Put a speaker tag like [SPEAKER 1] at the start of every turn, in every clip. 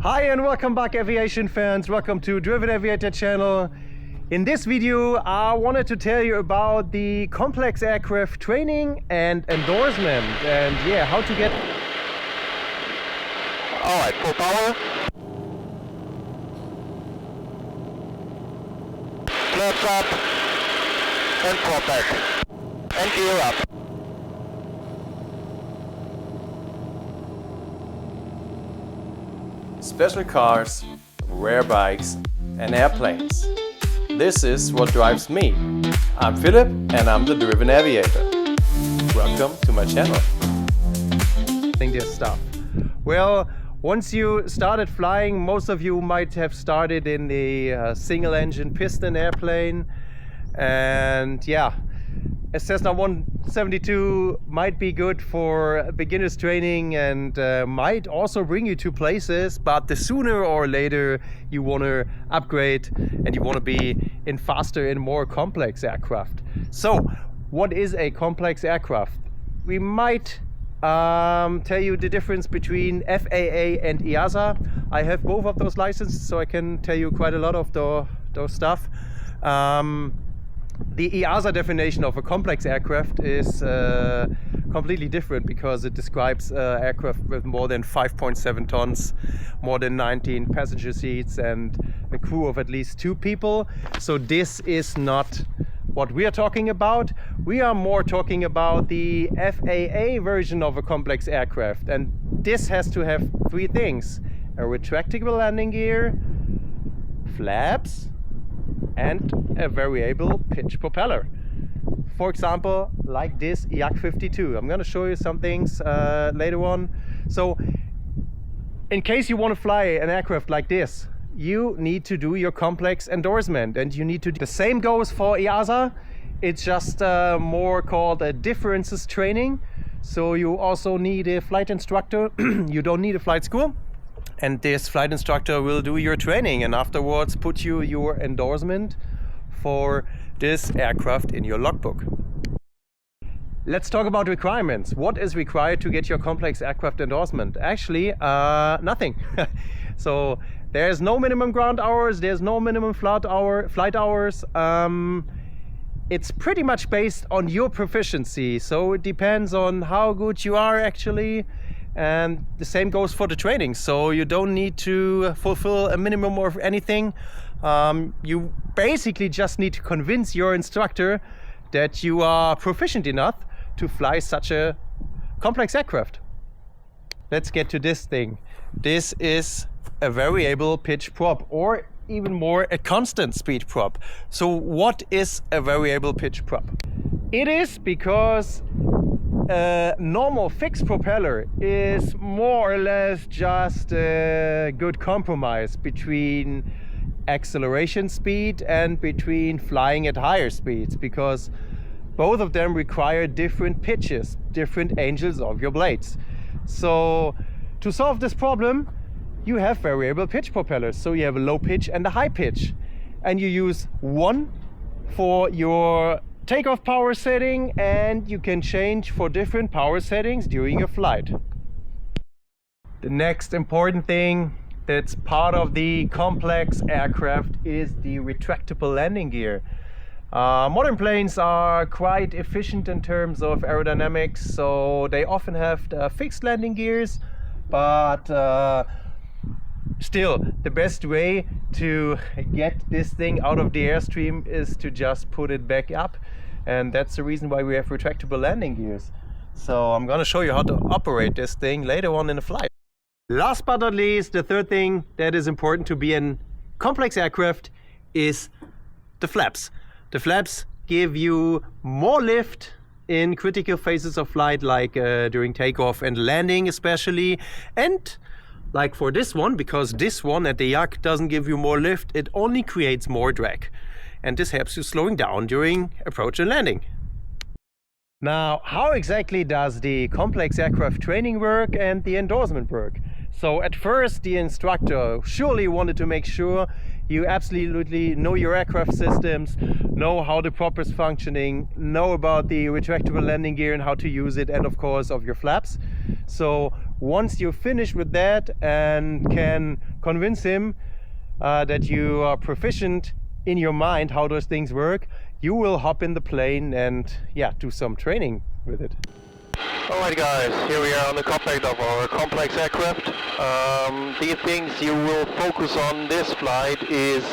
[SPEAKER 1] Hi and welcome back aviation fans, welcome to Driven.aviator channel. In this video I wanted to tell you about the complex aircraft training and endorsement and yeah, how to get...
[SPEAKER 2] Alright, propeller. Flaps up and prop back and gear up.
[SPEAKER 1] Special cars, rare bikes and airplanes. This is what drives me. I'm Philip and I'm the Driven Aviator. Welcome to my channel. I think this stuff. Well, once you started flying, most of you might have started in the single engine piston airplane, and yeah, a Cessna 172 might be good for beginners training and might also bring you to places, but the sooner or later you want to upgrade and you want to be in faster and more complex aircraft. So what is a complex aircraft? We might tell you the difference between FAA and EASA. I have both of those licenses, so I can tell you quite a lot of those stuff. The EASA definition of a complex aircraft is completely different because it describes aircraft with more than 5.7 tons, more than 19 passenger seats and a crew of at least 2 people. So this is not what we are talking about. We are more talking about the FAA version of a complex aircraft, and this has to have 3 things: a retractable landing gear, flaps, and a variable pitch propeller. For example, like this Yak 52. I'm going to show you some things later on. So in case you want to fly an aircraft like this, you need to do your complex endorsement, and you need to do the same goes for EASA. It's just more called a differences training. So you also need a flight instructor. You don't need a flight school. And this flight instructor will do your training and afterwards put you your endorsement for this aircraft in your logbook. Let's talk about requirements. What is required to get your complex aircraft endorsement? Actually, nothing. So there's no minimum ground hours, there's no minimum flight hours. It's pretty much based on your proficiency. So it depends on how good you are actually. And the same goes for the training, so you don't need to fulfill a minimum of anything. You basically just need to convince your instructor that you are proficient enough to fly such a complex aircraft. Let's get to this thing. This is a variable pitch prop, or even more, a constant speed prop. So what is a variable pitch prop? It is because a normal fixed propeller is more or less just a good compromise between acceleration speed and between flying at higher speeds, because both of them require different pitches, different angles of your blades. So to solve this problem, you have variable pitch propellers. So you have a low pitch and a high pitch, and you use one for your takeoff power setting, and you can change for different power settings during your flight. The next important thing that's part of the complex aircraft is the retractable landing gear. Modern planes are quite efficient in terms of aerodynamics, so they often have fixed landing gears, but still, the best way to get this thing out of the airstream is to just put it back up, and that's the reason why we have retractable landing gears. So I'm going to show you how to operate this thing later on in the flight. Last but not least, the third thing that is important to be in complex aircraft is the flaps. The flaps give you more lift in critical phases of flight, like during takeoff and landing especially, and like for this one, because this one at the Yak doesn't give you more lift, it only creates more drag. And this helps you slowing down during approach and landing. Now, how exactly does the complex aircraft training work and the endorsement work? So at first, the instructor surely wanted to make sure you absolutely know your aircraft systems, know how the prop is functioning, know about the retractable landing gear and how to use it, and of course of your flaps. So once you're finished with that and can convince him that you are proficient in your mind how those things work, you will hop in the plane and yeah, do some training with it.
[SPEAKER 2] Alright guys, here we are on the cockpit of our complex aircraft. The things you will focus on this flight is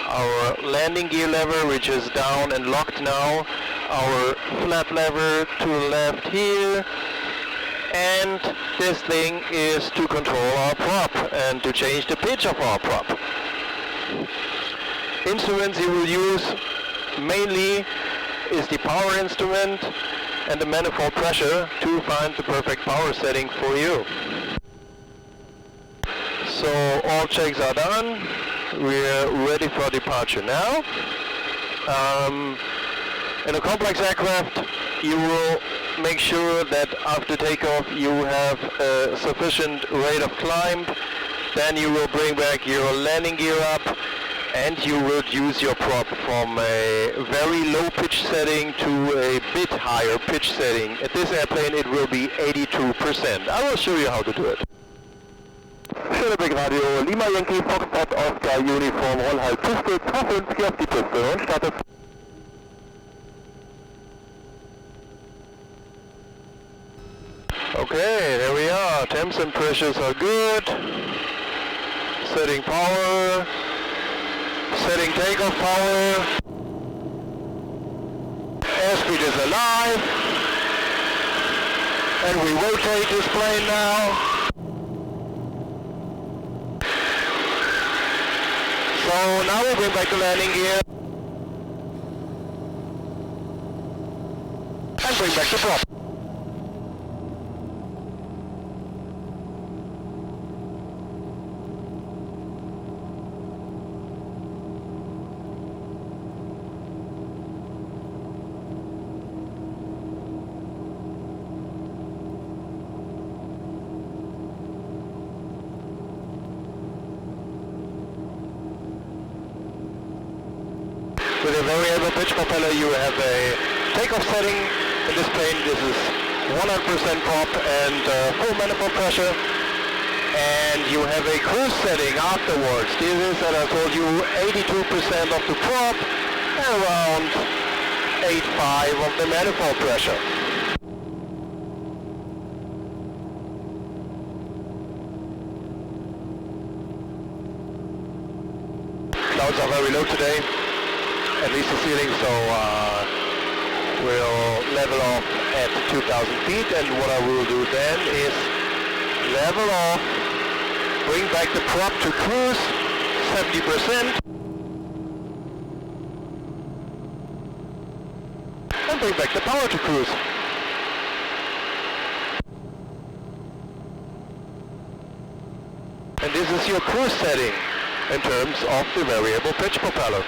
[SPEAKER 2] our landing gear lever, which is down and locked now, our flap lever to the left here, and this thing is to control our prop and to change the pitch of our prop. Instruments you will use mainly is the power instrument and the manifold pressure to find the perfect power setting for you. So all checks are done. We're ready for departure now. In a complex aircraft, you will make sure that after takeoff you have a sufficient rate of climb. Then you will bring back your landing gear up and you will use your prop from a very low pitch setting to a bit higher pitch setting. At this airplane it will be 82%. I will show you how to do it. Schöneberg Radio, Lima Yankee, Foxtrot, Oscar, Uniform, Roll halt Piste, 250 auf die Piste und startet. Okay, there we are. Temps and pressures are good. Setting power. Setting takeoff power. Airspeed is alive. And we rotate this plane now. So now we'll bring back the landing gear. And bring back the prop. With a variable pitch propeller you have a takeoff setting in this plane. This is 100% prop and full manifold pressure. And you have a cruise setting afterwards. This is, as I told you, 82% of the prop and around 8.5 of the manifold pressure. Clouds are very low today. At least the ceiling, so we'll level off at 2,000 feet, and what I will do then is level off, bring back the prop to cruise, 70%, and bring back the power to cruise. And this is your cruise setting in terms of the variable pitch propeller.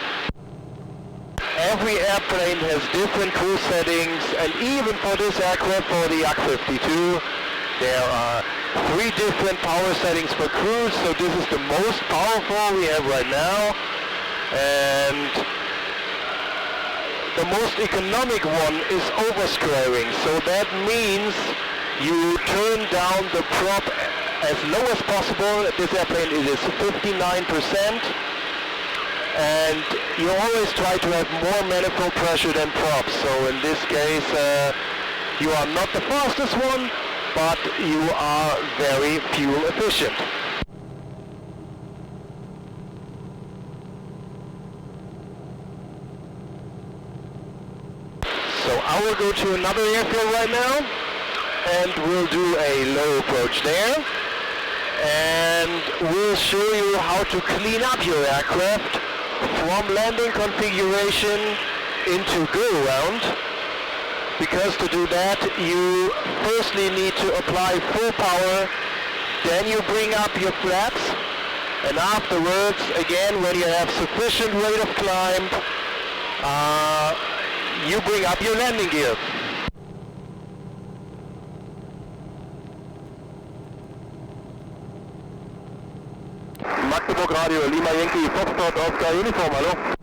[SPEAKER 2] Every airplane has different cruise settings, and even for this aircraft, for the Yak 52, there are 3 different power settings for cruise, so this is the most powerful we have right now, and the most economic one is oversquaring, so that means you turn down the prop as low as possible. At this airplane it is 59%. And you always try to have more manifold pressure than props. So in this case, you are not the fastest one, but you are very fuel efficient. So I will go to another airfield right now, and we'll do a low approach there. And we'll show you how to clean up your aircraft from landing configuration into go around, because to do that you firstly need to apply full power, then you bring up your flaps, and afterwards again when you have sufficient rate of climb you bring up your landing gear. Magdeburg Radio, Lima Yankee, Foxtrot, Oscar, Uniform, hallo?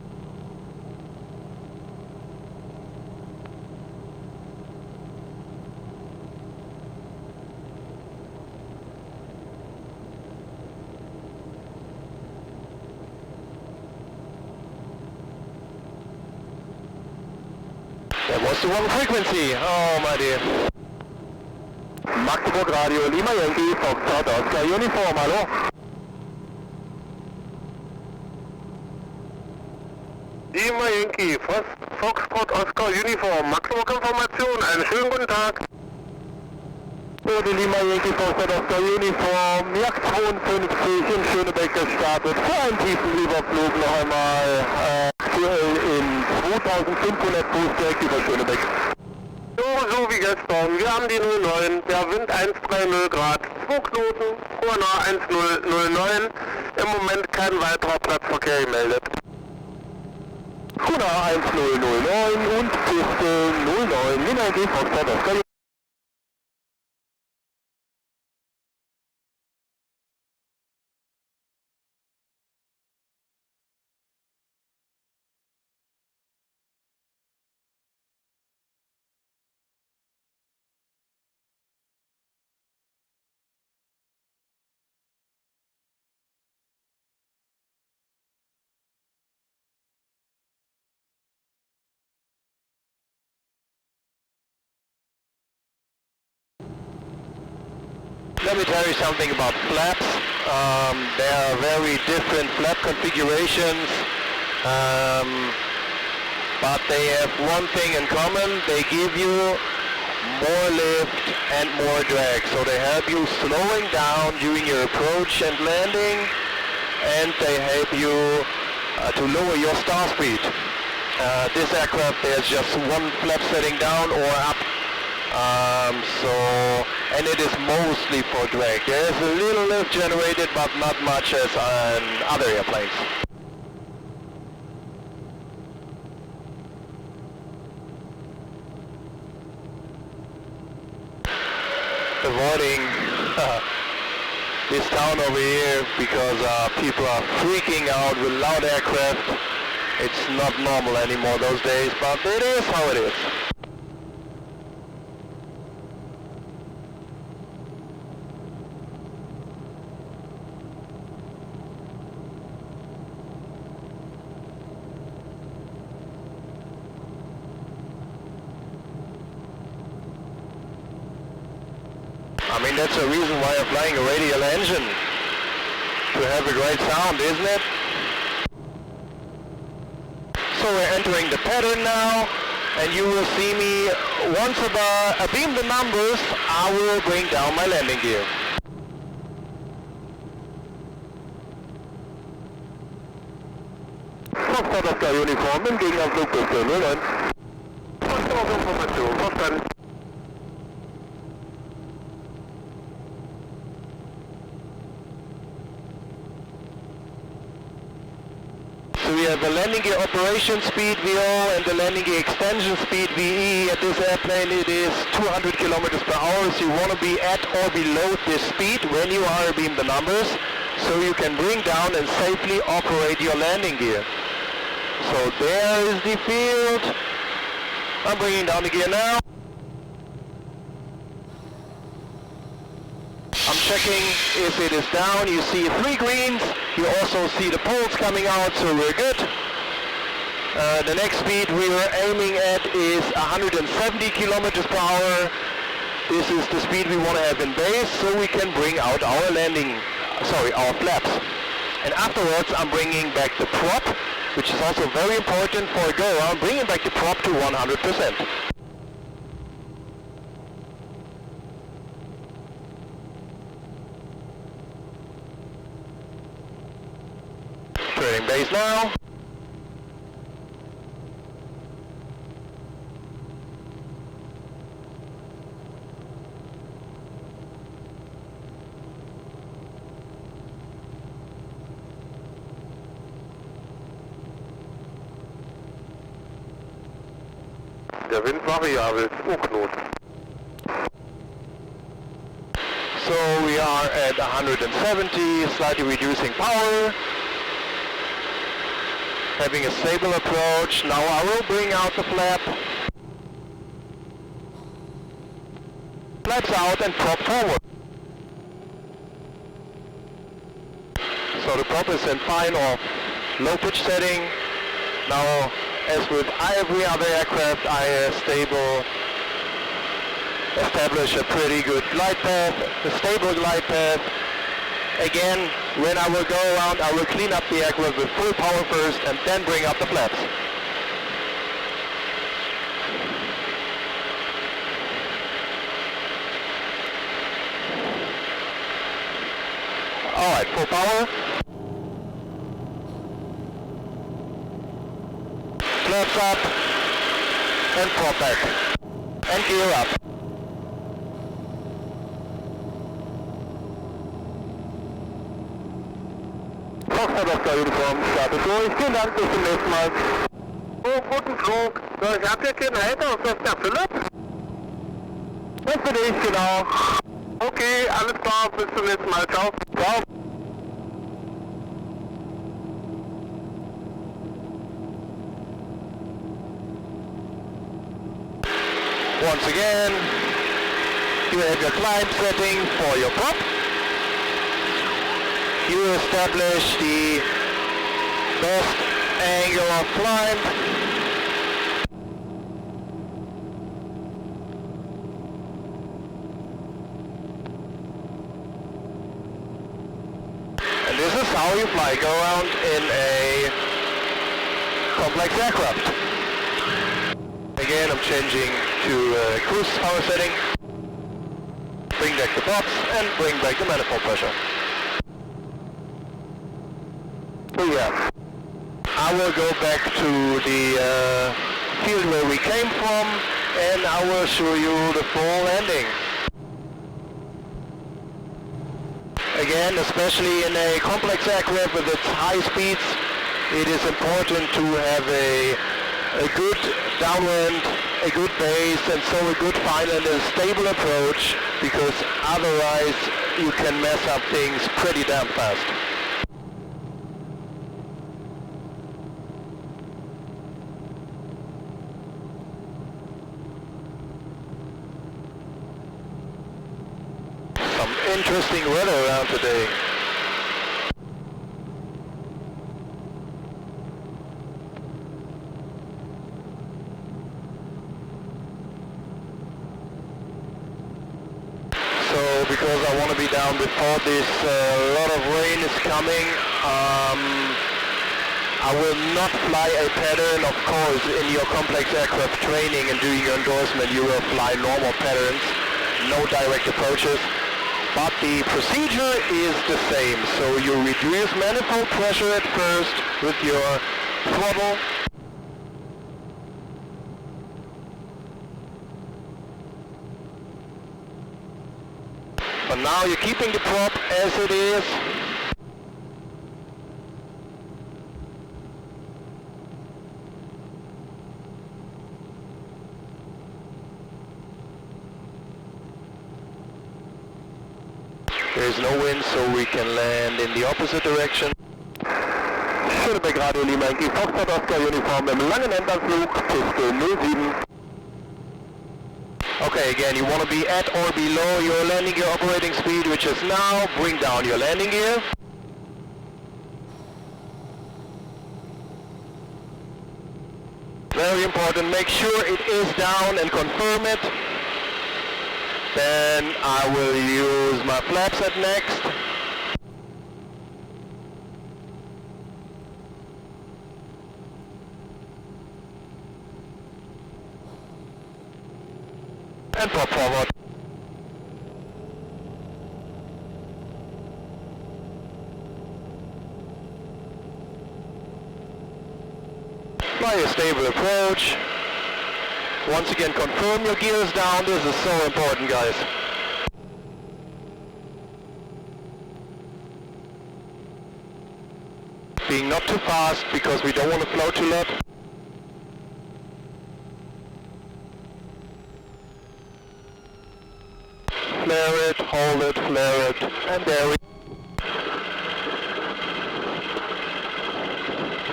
[SPEAKER 2] That was the wrong frequency. Oh my dear.
[SPEAKER 3] Magdeburg Radio, Lima Yankee, Foxtrot, Oscar, Uniform, hallo?
[SPEAKER 4] Lima Yankee, Foxtrot, Oscar, Uniform, Magdeburg Information, einen schönen guten Tag.
[SPEAKER 3] Die Lima Yankee, Foxtrot, Oscar, Uniform, Yak 52 in Schönebeck gestartet, für einen tiefen Überflug noch einmal, aktuell in 2500 Fuß direkt über Schönebeck.
[SPEAKER 4] So wie gestern, wir haben die 09, der Wind 130 Grad, 2 Knoten, QNH 1009, im Moment kein weiterer Platzverkehr gemeldet.
[SPEAKER 3] QNH 1009 und Piste 09, Lima Yankee, Foxtrot, Oscar.
[SPEAKER 2] Let me tell you something about flaps. There are very different flap configurations, but they have one thing in common. They give you more lift and more drag. So they help you slowing down during your approach and landing, and they help you to lower your stall speed. This aircraft, there's just one flap setting down or up. And it is mostly for drag. There is a little lift generated, but not much as on other airplanes. Avoiding this town over here because people are freaking out with loud aircraft. It's not normal anymore those days, but it is how it is. I mean, that's the reason why you're flying a radial engine, to have a great sound, isn't it? So we're entering the pattern now, and you will see me, once I beam the numbers, I will bring down my landing gear.
[SPEAKER 3] Foxtrot, Oscar, Uniform, im Gegenanflug bis 09.
[SPEAKER 4] Foxtrot Information, verstanden.
[SPEAKER 2] So we have the landing gear operation speed VO and the landing gear extension speed VE. At this airplane it is 200 kilometers per hour, so you want to be at or below this speed when you are beam the numbers, so you can bring down and safely operate your landing gear. So there is the field. I'm bringing down the gear now. I'm checking if it is down. You see 3 greens. You also see the poles coming out, so we're good. The next speed we are aiming at is 170 kilometers per hour. This is the speed we want to have in base, so we can bring out our our flaps. And afterwards I'm bringing back the prop, which is also very important for a go-around, bringing back the prop to 100%. Turning base now.
[SPEAKER 4] Der Wind variabel, 2 Knoten.
[SPEAKER 2] So we are at 170, slightly reducing power. Having a stable approach. Now I will bring out the flap. Flaps out and prop forward. So the prop is in fine or low pitch setting. Now as with every other aircraft, I establish a pretty good glide path, a stable glide path. Again, when I will go around, I will clean up the aircraft with full power first and then bring up the flaps. Alright, full power. Flaps up and prop back. And gear up.
[SPEAKER 3] Uniform startet durch. Vielen Dank, bis zum nächsten Mal. Oh, guten Flug. So, ich hab hier keinen Halter, ist das der Philipp? Das bin ich, genau. Okay, alles klar, bis zum nächsten Mal. Ciao. Ciao.
[SPEAKER 2] Once again, you have your climb setting for your prop. You establish the best angle of climb. And this is how you fly go around in a complex aircraft. Again, I'm changing to cruise power setting. Bring back the props and bring back the manifold pressure. Yeah. I will go back to the field where we came from and I will show you the full landing. Again, especially in a complex aircraft with its high speeds, it is important to have a good downwind, a good base, and so a good final and a stable approach, because otherwise you can mess up things pretty damn fast. Interesting weather around today. So, because I want to be down before this lot of rain is coming, I will not fly a pattern. Of course, in your complex aircraft training and doing your endorsement, you will fly normal patterns, no direct approaches. But the procedure is the same, so you reduce manifold pressure at first with your throttle. But now you're keeping the prop as it is. There's no wind, so we can land in the opposite direction.
[SPEAKER 3] Schöneberg Radio Lima Yankee Foxtrot Oscar Uniform im langen Endanflug, Piste 07.
[SPEAKER 2] Okay, again, you want to be at or below your landing gear operating speed, which is now. Bring down your landing gear. Very important, make sure it is down and confirm it. Then I will use my flaps at next. And prop forward. Fly a stable approach. Once again, confirm your gears down. This is so important, guys. Being not too fast, because we don't want to float too lot. Flare it, hold it, flare it, and there we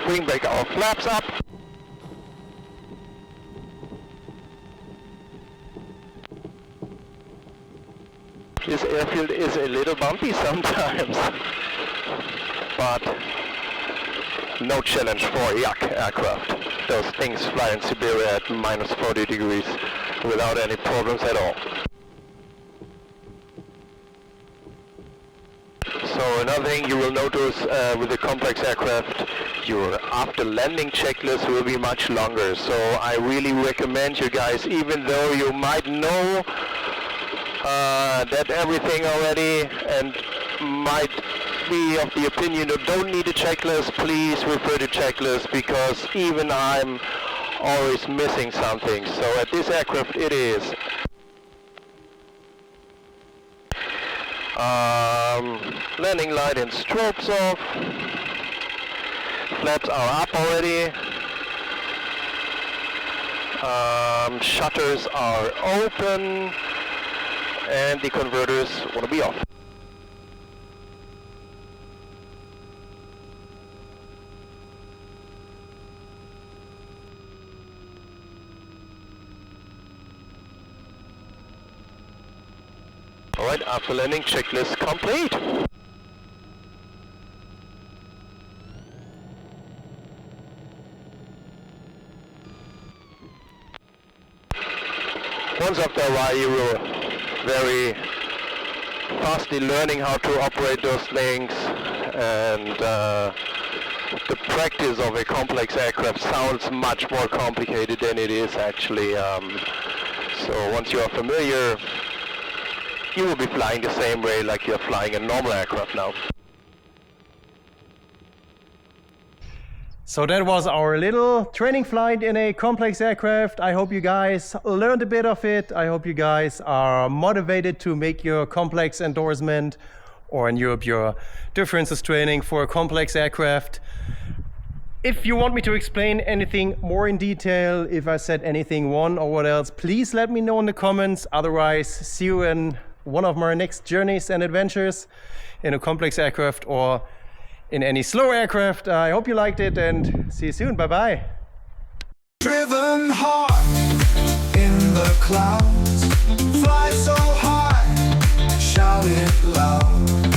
[SPEAKER 2] bring back our flaps up. This airfield is a little bumpy sometimes, but no challenge for Yak aircraft. those things fly in Siberia at minus 40 degrees without any problems at all. So another thing you will notice with the complex aircraft, your after landing checklist will be much longer. So I really recommend you guys, even though you might know that everything already and might be of the opinion you don't need a checklist, please refer to checklist, because even I'm always missing something. So at this aircraft it is. Landing light and strobes off. Flaps are up already. Shutters are open. And the converters want to be off. Alright, after landing checklist complete. Once after a while you will very fastly learning how to operate those things, and the practice of a complex aircraft sounds much more complicated than it is actually. So once you are familiar, you will be flying the same way like you're flying a normal aircraft now.
[SPEAKER 1] So that was our little training flight in a complex aircraft. I hope you guys learned a bit of it. I hope you guys are motivated to make your complex endorsement, or in Europe your differences training for a complex aircraft. If you want me to explain anything more in detail, if I said anything wrong or what else, please let me know in the comments. Otherwise, see you in one of my next journeys and adventures in a complex aircraft or in any slow aircraft. I hope you liked it, and see you soon. Bye bye.
[SPEAKER 5] Driven hard in the clouds, fly so high, shout it loud.